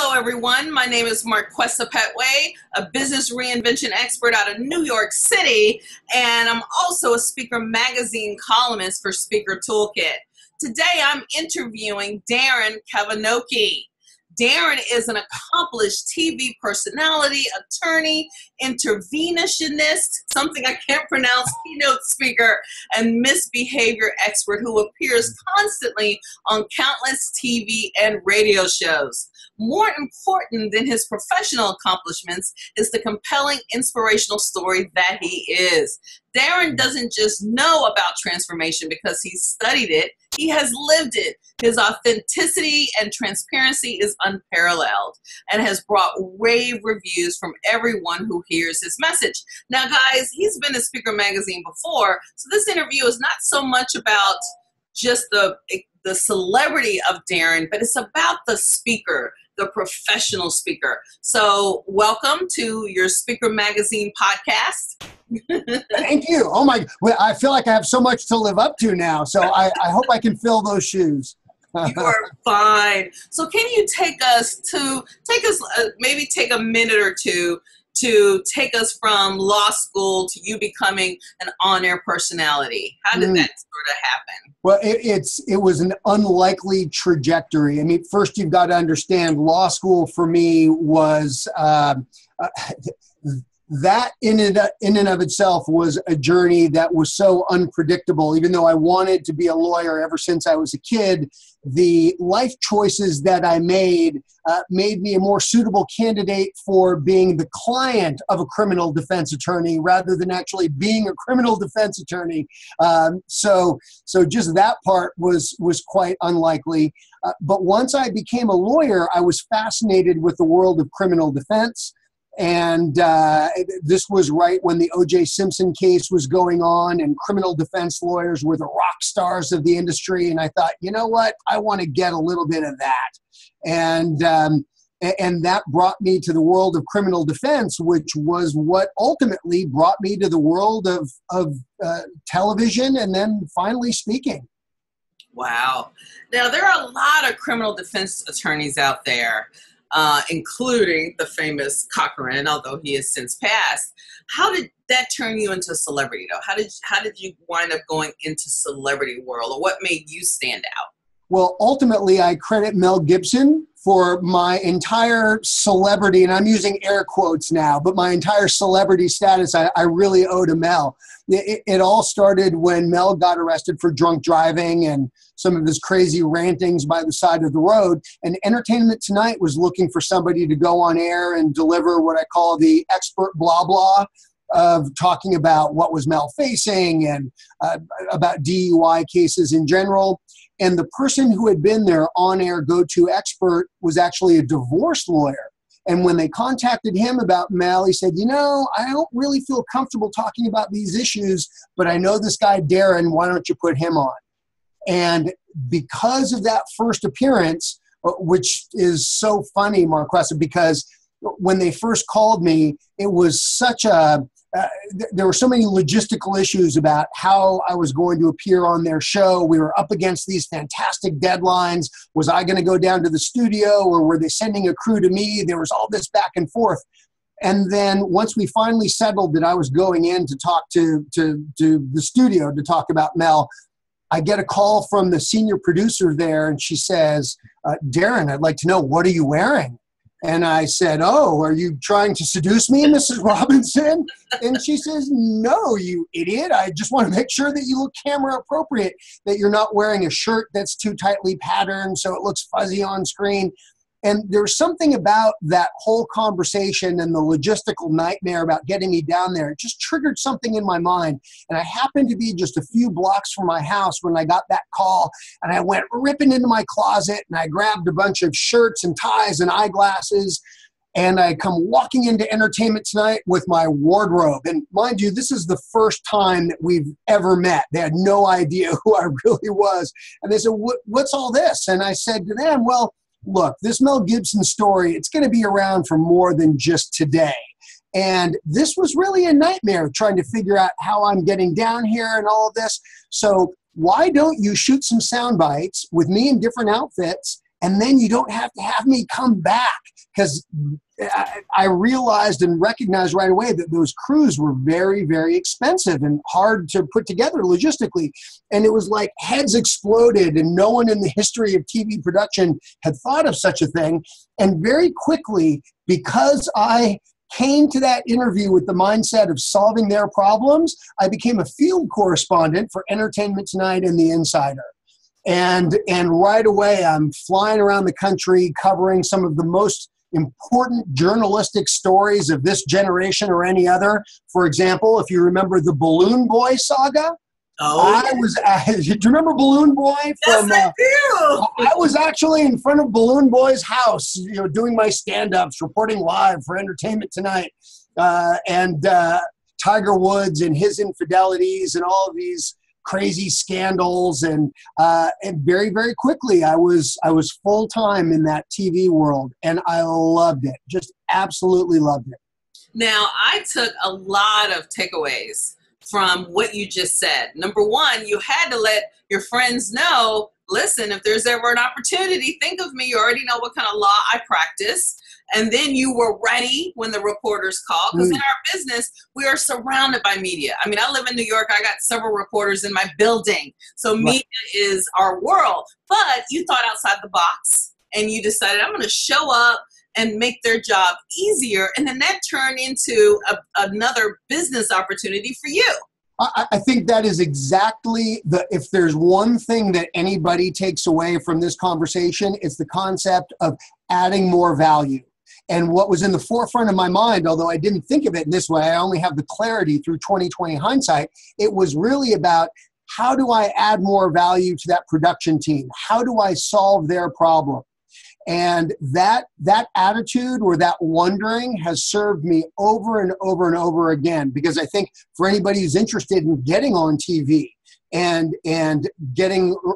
Hello, everyone. My name is Marquessa Petway, a business reinvention expert out of New York City, and I'm also a Speaker Magazine columnist for Speaker Toolkit. Today, I'm interviewing Darren Kavinoky. Darren is an accomplished TV personality, attorney, interventionist, something I can't pronounce, keynote speaker, and misbehavior expert who appears constantly on countless TV and radio shows. More important than his professional accomplishments is the compelling, inspirational story that he is. Darren doesn't just know about transformation because he studied it, he has lived it. His authenticity and transparency is unparalleled and has brought rave reviews from everyone who hears his message. Now, guys, he's been a Speaker Magazine before, so this interview is not so much about just the celebrity of Darren, but it's about the speaker, the professional speaker. So welcome to your Speaker Magazine podcast. Thank you. Oh my, I feel like I have so much to live up to now. So I hope I can fill those shoes. You are fine. So can you maybe take a minute or two to take us from law school to you becoming an on-air personality? How did that sort of happen? Well, it was an unlikely trajectory. I mean, first you've got to understand law school for me was that in and of itself was a journey that was so unpredictable. Even though I wanted to be a lawyer ever since I was a kid, the life choices that I made me a more suitable candidate for being the client of a criminal defense attorney rather than actually being a criminal defense attorney. So just that part was quite unlikely. But once I became a lawyer, I was fascinated with the world of criminal defense. And this was right when the O.J. Simpson case was going on, and criminal defense lawyers were the rock stars of the industry. And I thought, you know what? I want to get a little bit of that. And that brought me to the world of criminal defense, which was what ultimately brought me to the world of television and then finally speaking. Wow. Now, there are a lot of criminal defense attorneys out there. Including the famous Cochran, although he has since passed. How did that turn you into a celebrity, though? How did you wind up going into celebrity world, or what made you stand out? Well, ultimately, I credit Mel Gibson for my entire celebrity, and I'm using air quotes now, but my entire celebrity status, I really owe to Mel. It all started when Mel got arrested for drunk driving and some of his crazy rantings by the side of the road. And Entertainment Tonight was looking for somebody to go on air and deliver what I call the expert blah blah of talking about what was Mel facing and about DUI cases in general. And the person who had been their on-air go-to expert was actually a divorce lawyer. And when they contacted him about Mel, he said, you know, I don't really feel comfortable talking about these issues, but I know this guy, Darren, why don't you put him on? And because of that first appearance, which is so funny, Marquessa, because when they first called me, it was such a there were so many logistical issues about how I was going to appear on their show. We were up against these fantastic deadlines. Was I going to go down to the studio, or were they sending a crew to me? There was all this back and forth. And then once we finally settled that I was going in to talk to the studio to talk about Mel, I get a call from the senior producer there, and she says, Darren, I'd like to know, what are you wearing? And I said, oh, are you trying to seduce me, Mrs. Robinson? And she says, no, you idiot. I just want to make sure that you look camera appropriate, that you're not wearing a shirt that's too tightly patterned so it looks fuzzy on screen. And there's something about that whole conversation and the logistical nightmare about getting me down there. It just triggered something in my mind. And I happened to be just a few blocks from my house when I got that call. And I went ripping into my closet and I grabbed a bunch of shirts and ties and eyeglasses. And I come walking into Entertainment Tonight with my wardrobe. And mind you, this is the first time that we've ever met. They had no idea who I really was. And they said, what's all this? And I said to them, well, look, this Mel Gibson story, it's going to be around for more than just today. And this was really a nightmare trying to figure out how I'm getting down here and all of this. So why don't you shoot some sound bites with me in different outfits and then you don't have to have me come back, because I realized and recognized right away that those crews were very, very expensive and hard to put together logistically. And it was like heads exploded, and no one in the history of TV production had thought of such a thing. And very quickly, because I came to that interview with the mindset of solving their problems, I became a field correspondent for Entertainment Tonight and The Insider. And right away, I'm flying around the country covering some of the most important journalistic stories of this generation or any other. For example, if you remember the Balloon Boy saga, do you remember Balloon Boy? Yes, I do. I was actually in front of Balloon Boy's house, doing my stand-ups, reporting live for Entertainment Tonight, and Tiger Woods and his infidelities and all of these crazy scandals, and very, very quickly I was full-time in that TV world, and I loved it. Just absolutely loved it. Now, I took a lot of takeaways from what you just said. Number one, you had to let your friends know, listen, if there's ever an opportunity, think of me. You already know what kind of law I practice. And then you were ready when the reporters called, because in our business, we are surrounded by media. I mean, I live in New York. I got several reporters in my building. So media is our world. But you thought outside the box, and you decided, I'm going to show up and make their job easier. And then that turned into another business opportunity for you. I think that is exactly if there's one thing that anybody takes away from this conversation, it's the concept of adding more value. And what was in the forefront of my mind, although I didn't think of it in this way, I only have the clarity through 2020 hindsight, it was really about, how do I add more value to that production team? How do I solve their problem? And that attitude, or that wondering, has served me over and over and over again, because I think for anybody who's interested in getting on TV and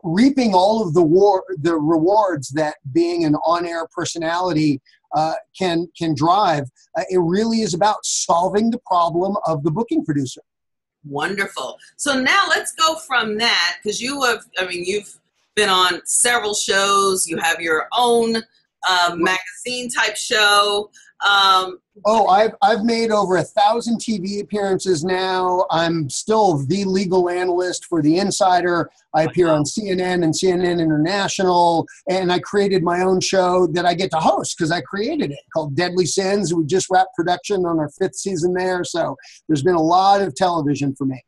reaping all of the rewards that being an on-air personality can drive, it really is about solving the problem of the booking producer. Wonderful. So now let's go from that, because you've been on several shows. You have your own magazine type show. I've made over 1,000 TV appearances now. I'm still the legal analyst for The Insider. I appear on CNN and CNN International, and I created my own show that I get to host because I created it, called Deadly Sins. We just wrapped production on our 5th season there, so there's been a lot of television for me.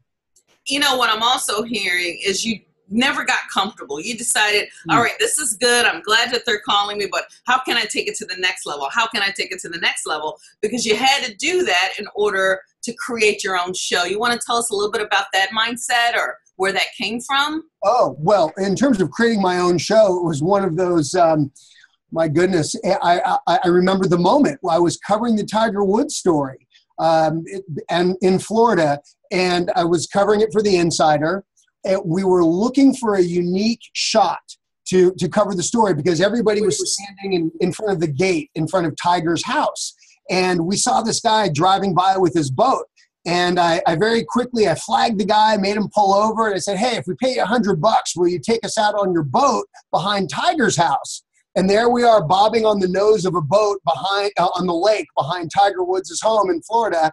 You know, what I'm also hearing is you never got comfortable. You decided, all right, this is good. I'm glad that they're calling me, but how can I take it to the next level? How can I take it to the next level? Because you had to do that in order to create your own show. You want to tell us a little bit about that mindset, or where that came from? Oh, well, in terms of creating my own show, it was one of those, my goodness, I remember the moment I was covering the Tiger Woods story and in Florida, and I was covering it for The Insider. We were looking for a unique shot to cover the story, because everybody was standing in front of the gate in front of Tiger's house. And we saw this guy driving by with his boat. And I very quickly, I flagged the guy, made him pull over, and I said, hey, if we pay you $100, will you take us out on your boat behind Tiger's house? And there we are, bobbing on the nose of a boat on the lake behind Tiger Woods' home in Florida,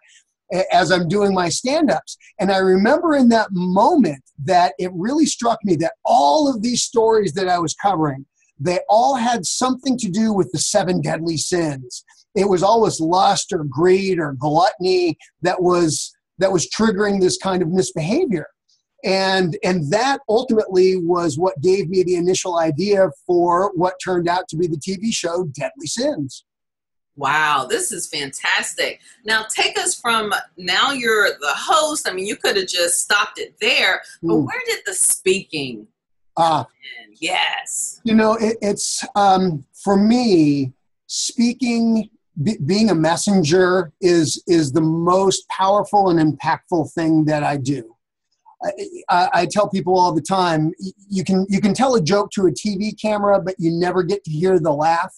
as I'm doing my stand-ups. And I remember in that moment that it really struck me that all of these stories that I was covering, they all had something to do with the 7 deadly sins. It was always lust or greed or gluttony that was triggering this kind of misbehavior. And that ultimately was what gave me the initial idea for what turned out to be the TV show Deadly Sins. Wow, this is fantastic. Now take us from, now you're the host. I mean, you could have just stopped it there, but where did the speaking come in? Yes. You know, it's for me, speaking, being a messenger is the most powerful and impactful thing that I do. I tell people all the time, you can tell a joke to a TV camera, but you never get to hear the laugh.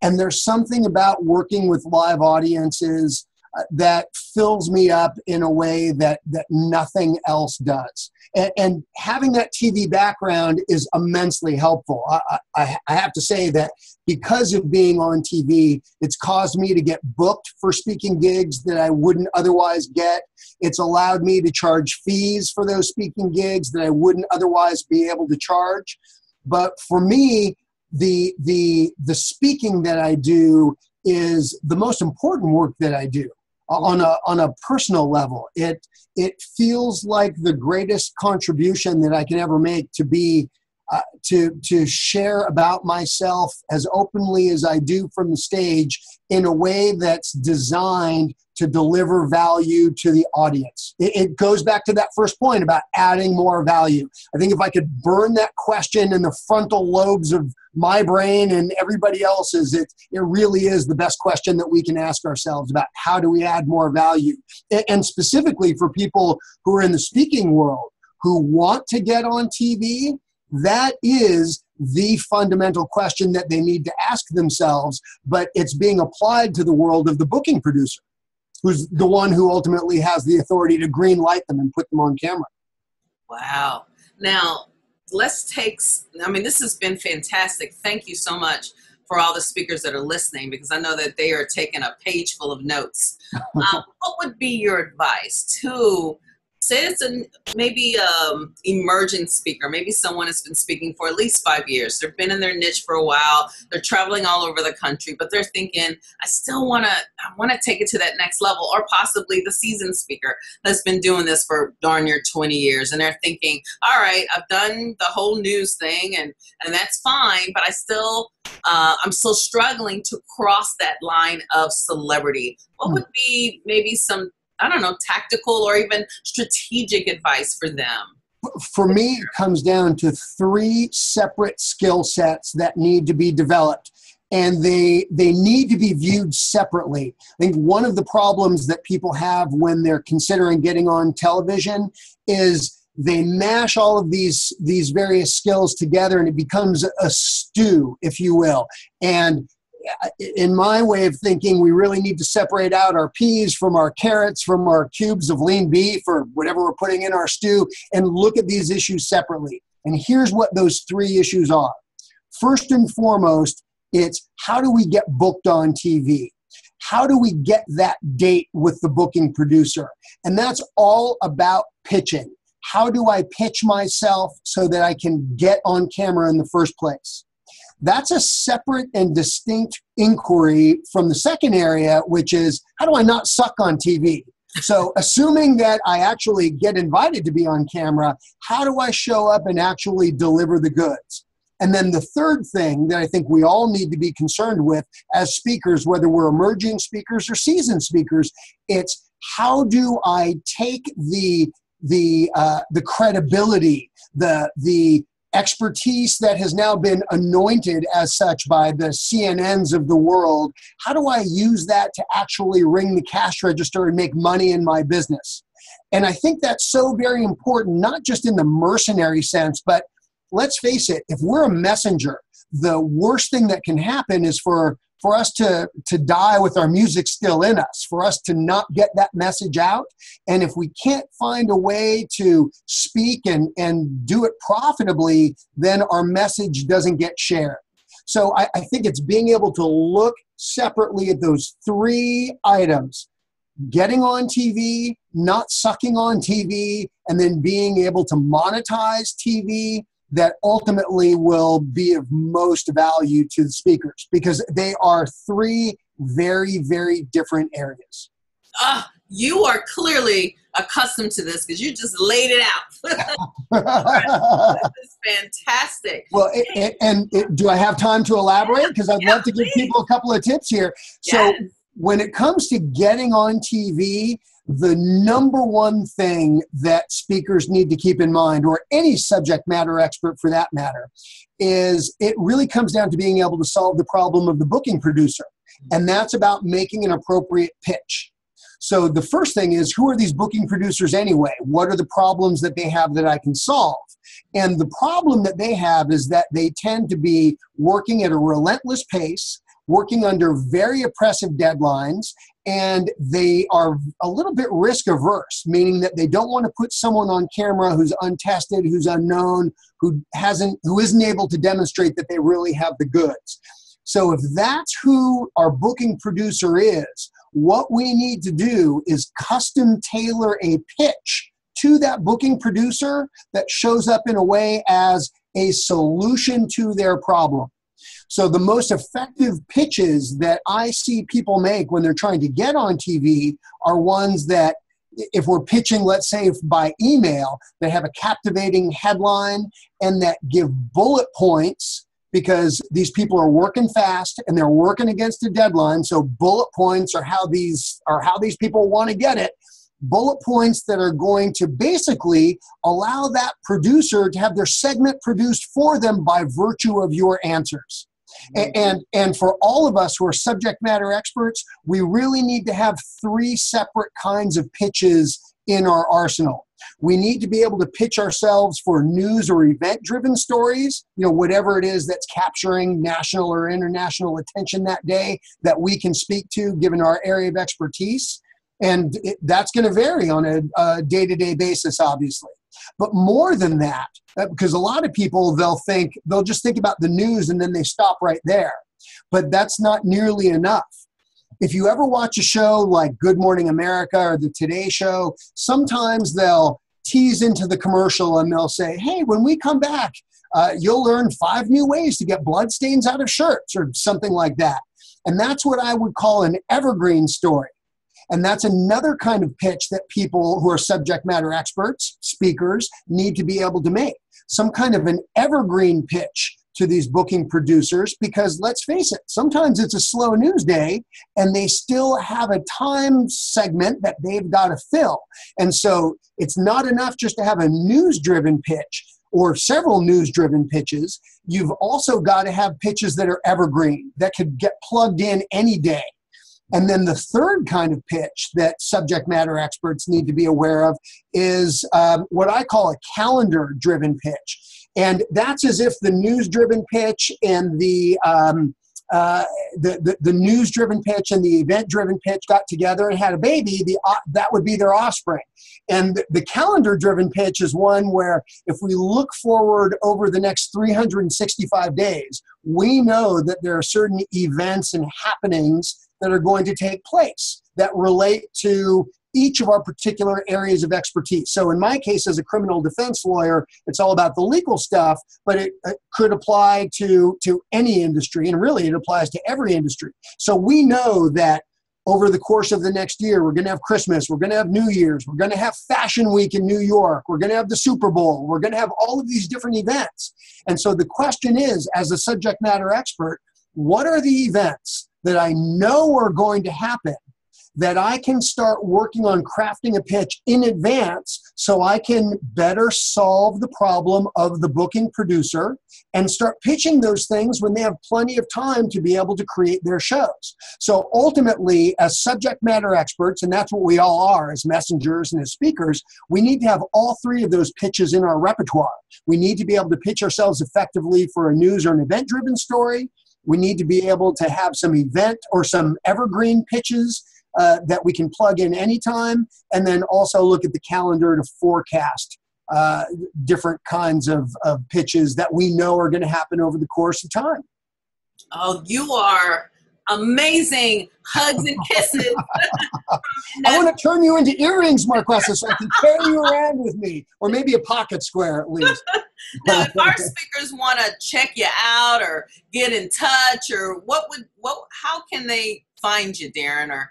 And there's something about working with live audiences that fills me up in a way that nothing else does. And having that TV background is immensely helpful. I have to say that because of being on TV, it's caused me to get booked for speaking gigs that I wouldn't otherwise get. It's allowed me to charge fees for those speaking gigs that I wouldn't otherwise be able to charge. But for me, the speaking that I do is the most important work that I do. On a personal level, it feels like the greatest contribution that I can ever make to be to share about myself as openly as I do from the stage in a way that's designed to deliver value to the audience. It goes back to that first point about adding more value. I think if I could burn that question in the frontal lobes of my brain and everybody else's, it really is the best question that we can ask ourselves about how do we add more value. And specifically for people who are in the speaking world who want to get on TV, that is the fundamental question that they need to ask themselves, but it's being applied to the world of the booking producer, who's the one who ultimately has the authority to green light them and put them on camera. Wow. Now, this has been fantastic. Thank you so much for all the speakers that are listening, because I know that they are taking a page full of notes. What would be your advice to, say it's maybe emerging speaker, maybe someone has been speaking for at least 5 years. They've been in their niche for a while. They're traveling all over the country, but they're thinking, I still want to take it to that next level. Or possibly the seasoned speaker that's been doing this for darn near 20 years. And they're thinking, all right, I've done the whole news thing and that's fine, but I'm still struggling to cross that line of celebrity. What would be maybe some, I don't know, tactical or even strategic advice for them? For me, it comes down to 3 separate skill sets that need to be developed, and they need to be viewed separately. I think one of the problems that people have when they're considering getting on television is they mash all of these various skills together, and it becomes a stew, if you will. And in my way of thinking, we really need to separate out our peas from our carrots, from our cubes of lean beef or whatever we're putting in our stew, and look at these issues separately. And here's what those 3 issues are. First and foremost, it's how do we get booked on TV? How do we get that date with the booking producer? And that's all about pitching. How do I pitch myself so that I can get on camera in the first place? That's a separate and distinct inquiry from the second area, which is how do I not suck on TV? So assuming that I actually get invited to be on camera, how do I show up and actually deliver the goods? And then the third thing that I think we all need to be concerned with as speakers, whether we're emerging speakers or seasoned speakers, it's how do I take the credibility, the expertise that has now been anointed as such by the CNNs of the world, how do I use that to actually ring the cash register and make money in my business? And I think that's so very important, not just in the mercenary sense, but let's face it, if we're a messenger, the worst thing that can happen is for us to die with our music still in us, for us to not get that message out. And if we can't find a way to speak and do it profitably, then our message doesn't get shared. So I think it's being able to look separately at those 3 items: getting on TV, not sucking on TV, and then being able to monetize TV that ultimately will be of most value to the speakers, because they are 3 very, very different areas. You are clearly accustomed to this because you just laid it out. This is fantastic. Well, do I have time to elaborate? Because I'd love to give people a couple of tips here. So when it comes to getting on TV, the number one thing that speakers need to keep in mind, or any subject matter expert for that matter, is it really comes down to being able to solve the problem of the booking producer. And that's about making an appropriate pitch. So the first thing is, who are these booking producers anyway? What are the problems that they have that I can solve? And the problem that they have is that they tend to be working at a relentless pace, working under very oppressive deadlines, and they are a little bit risk averse, meaning that they don't want to put someone on camera who's untested, who's unknown, who isn't able to demonstrate that they really have the goods. So if that's who our booking producer is, what we need to do is custom tailor a pitch to that booking producer that shows up in a way as a solution to their problem. So the most effective pitches that I see people make when they're trying to get on TV are ones that, if we're pitching, let's say by email, that have a captivating headline and that give bullet points, because these people are working fast and they're working against a deadline. So bullet points are how these people want to get it. Bullet points that are going to basically allow that producer to have their segment produced for them by virtue of your answers. And for all of us who are subject matter experts, we really need to have 3 separate kinds of pitches in our arsenal. We need to be able to pitch ourselves for news or event-driven stories, whatever it is that's capturing national or international attention that day that we can speak to given our area of expertise. And that's going to vary on a day-to-day basis, obviously. But more than that, because a lot of people, they'll just think about the news and then they stop right there. But that's not nearly enough. If you ever watch a show like Good Morning America or the Today Show, sometimes they'll tease into the commercial and they'll say, hey, when we come back, you'll learn 5 new ways to get bloodstains out of shirts or something like that. And that's what I would call an evergreen story. And that's another kind of pitch that people who are subject matter experts, speakers, need to be able to make. Some kind of an evergreen pitch to these booking producers, because let's face it, sometimes it's a slow news day and they still have a time segment that they've got to fill. And so it's not enough just to have a news-driven pitch or several news-driven pitches. You've also got to have pitches that are evergreen, that could get plugged in any day. And then the third kind of pitch that subject matter experts need to be aware of is what I call a calendar-driven pitch. And that's as if the news-driven pitch and the news-driven pitch and the event-driven pitch got together and had a baby. That would be their offspring. And the calendar-driven pitch is one where if we look forward over the next 365 days, we know that there are certain events and happenings that are going to take place that relate to each of our particular areas of expertise. So in my case, as a criminal defense lawyer, it's all about the legal stuff, but it could apply to any industry, and really it applies to every industry. So we know that over the course of the next year, we're going to have Christmas, we're going to have New Year's, we're going to have Fashion Week in New York, we're going to have the Super Bowl, we're going to have all of these different events. And so the question is, as a subject matter expert, what are the events that I know are going to happen that I can start working on crafting a pitch in advance so I can better solve the problem of the booking producer and start pitching those things when they have plenty of time to be able to create their shows. So ultimately, as subject matter experts, and that's what we all are as messengers and as speakers, we need to have all 3 of those pitches in our repertoire. We need to be able to pitch ourselves effectively for a news or an event-driven story. We need to be able to have some event or some evergreen pitches that we can plug in anytime, and then also look at the calendar to forecast different kinds of pitches that we know are going to happen over the course of time. Oh, you are amazing. Hugs and kisses. I want to turn you into earrings, Marquessa, so I can carry you around with me, or maybe a pocket square at least. Now, if our speakers want to check you out or get in touch, or how can they find you, Darren? Or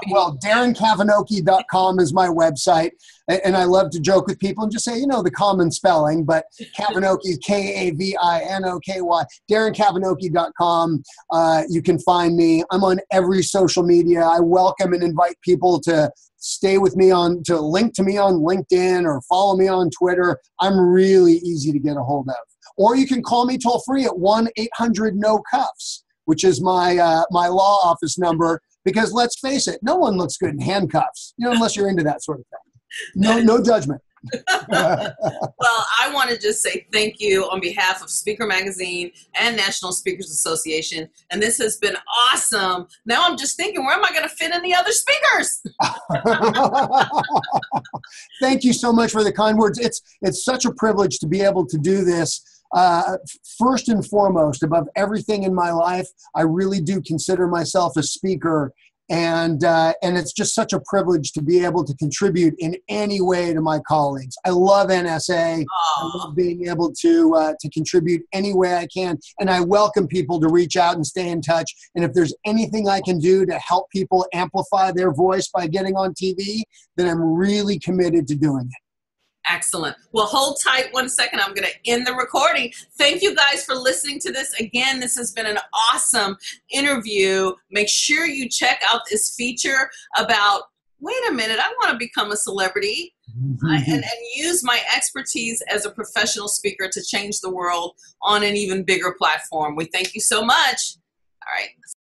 well, DarrenKavinoky.com is my website, and I love to joke with people and just say, the common spelling, but Kavinoky is Kavinoky. DarrenKavinoky.com. You can find me. I'm on every social media. I welcome and invite people to stay with me to link to me on LinkedIn or follow me on Twitter. I'm really easy to get a hold of. Or you can call me toll free at 1-800-NO-CUFFS, which is my law office number, because let's face it, no one looks good in handcuffs, unless you're into that sort of thing. No judgment. Well, I want to just say thank you on behalf of Speaker Magazine and National Speakers Association. And this has been awesome. Now I'm just thinking, where am I going to fit in the other speakers? Thank you so much for the kind words. It's such a privilege to be able to do this. First and foremost, above everything in my life, I really do consider myself a speaker. And it's just such a privilege to be able to contribute in any way to my colleagues. I love NSA. I love being able to contribute any way I can. And I welcome people to reach out and stay in touch. And if there's anything I can do to help people amplify their voice by getting on TV, then I'm really committed to doing it. Excellent. Well, hold tight 1 second. I'm going to end the recording. Thank you guys for listening to this. Again, this has been an awesome interview. Make sure you check out this feature about, wait a minute, I want to become a celebrity and use my expertise as a professional speaker to change the world on an even bigger platform. We thank you so much. All right.